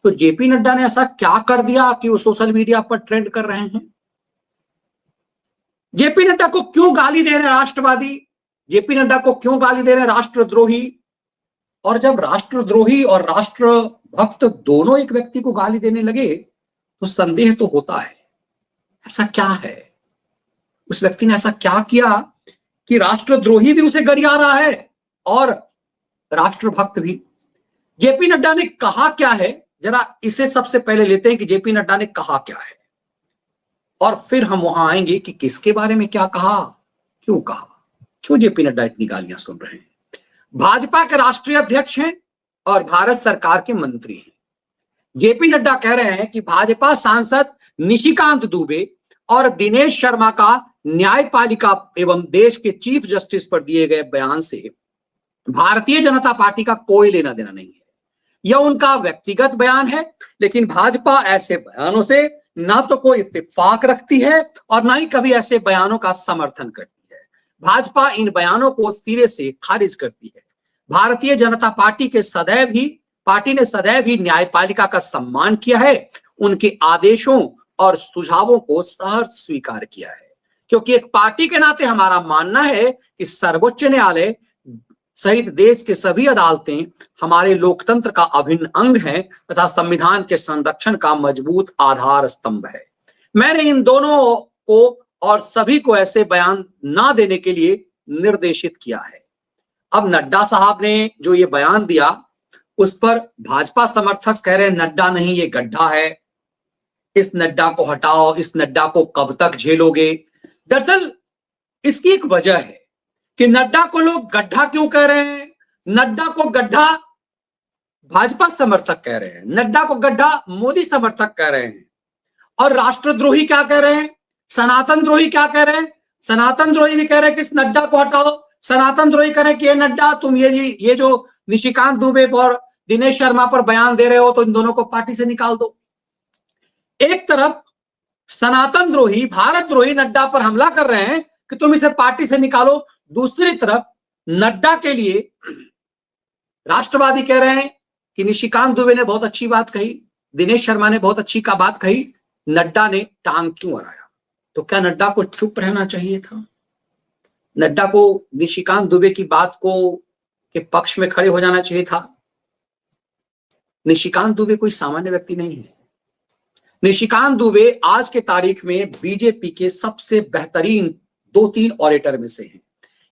तो जेपी नड्डा ने ऐसा क्या कर दिया कि वो सोशल मीडिया पर ट्रेंड कर रहे हैं? जेपी नड्डा को क्यों गाली दे रहे हैं राष्ट्रवादी? जेपी नड्डा को क्यों गाली दे रहे हैं राष्ट्रद्रोही? और जब राष्ट्रद्रोही और राष्ट्रभक्त दोनों एक व्यक्ति को गाली देने लगे तो संदेह तो होता है, ऐसा क्या है? उस व्यक्ति ने ऐसा क्या किया कि राष्ट्रद्रोही भी उसे गरिया रहा है और राष्ट्रभक्त भी? जेपी नड्डा ने कहा क्या है, जरा इसे सबसे पहले लेते हैं कि जेपी नड्डा ने कहा क्या है, और फिर हम वहां आएंगे कि किसके बारे में क्या कहा, क्यों जेपी नड्डा इतनी गालियां सुन रहे हैं। भाजपा के राष्ट्रीय अध्यक्ष हैं और भारत सरकार के मंत्री हैं। जेपी नड्डा कह रहे हैं कि भाजपा सांसद निशिकांत दुबे और दिनेश शर्मा का न्यायपालिका एवं देश के चीफ जस्टिस पर दिए गए बयान से भारतीय जनता पार्टी का कोई लेना देना नहीं है। यह उनका व्यक्तिगत बयान है, लेकिन भाजपा ऐसे बयानों से ना तो कोई इत्तेफाक रखती है और ना ही कभी ऐसे बयानों का समर्थन करती है। भाजपा इन बयानों को सिरे से खारिज करती है। भारतीय जनता पार्टी ने सदैव ही न्यायपालिका का सम्मान किया है, उनके आदेशों और सुझावों को सहर्ष स्वीकार किया है, क्योंकि एक पार्टी के नाते हमारा मानना है कि सर्वोच्च न्यायालय सहित देश के सभी अदालतें हमारे लोकतंत्र का अभिन्न अंग हैं तथा संविधान के संरक्षण का मजबूत आधार स्तंभ है। मैंने इन दोनों को और सभी को ऐसे बयान ना देने के लिए निर्देशित किया है। अब नड्डा साहब ने जो ये बयान दिया उस पर भाजपा समर्थक कह रहे हैं नड्डा नहीं, ये गड्ढा है, इस नड्डा को हटाओ, इस नड्डा को कब तक झेलोगे। दरअसल इसकी एक वजह है कि नड्डा को लोग गड्ढा क्यों कह रहे हैं। नड्डा को गड्ढा भाजपा समर्थक कह रहे हैं, नड्डा को गड्ढा मोदी समर्थक कह रहे हैं, और राष्ट्रद्रोही क्या कह रहे हैं, सनातन द्रोही क्या कह रहे हैं। सनातन द्रोही भी कह रहे हैं कि इस नड्डा को हटाओ। सनातन द्रोही कह रहे हैं कि ये नड्डा, तुम ये जो निशिकांत दुबे और दिनेश शर्मा पर बयान दे रहे हो तो इन दोनों को पार्टी से निकाल दो। एक तरफ सनातन द्रोही, भारत द्रोही नड्डा पर हमला कर रहे हैं कि तुम इसे पार्टी से निकालो। दूसरी तरफ नड्डा के लिए राष्ट्रवादी कह रहे हैं कि निशिकांत दुबे ने बहुत अच्छी बात कही, दिनेश शर्मा ने बहुत अच्छी बात कही, नड्डा ने टांग क्यों अड़ाया। तो क्या नड्डा को चुप रहना चाहिए था? नड्डा को निशिकांत दुबे की बात को के पक्ष में खड़े हो जाना चाहिए था? निशिकांत दुबे कोई सामान्य व्यक्ति नहीं है। निशिकांत दुबे आज के तारीख में बीजेपी के सबसे बेहतरीन 2-3 ऑरेटर में से हैं।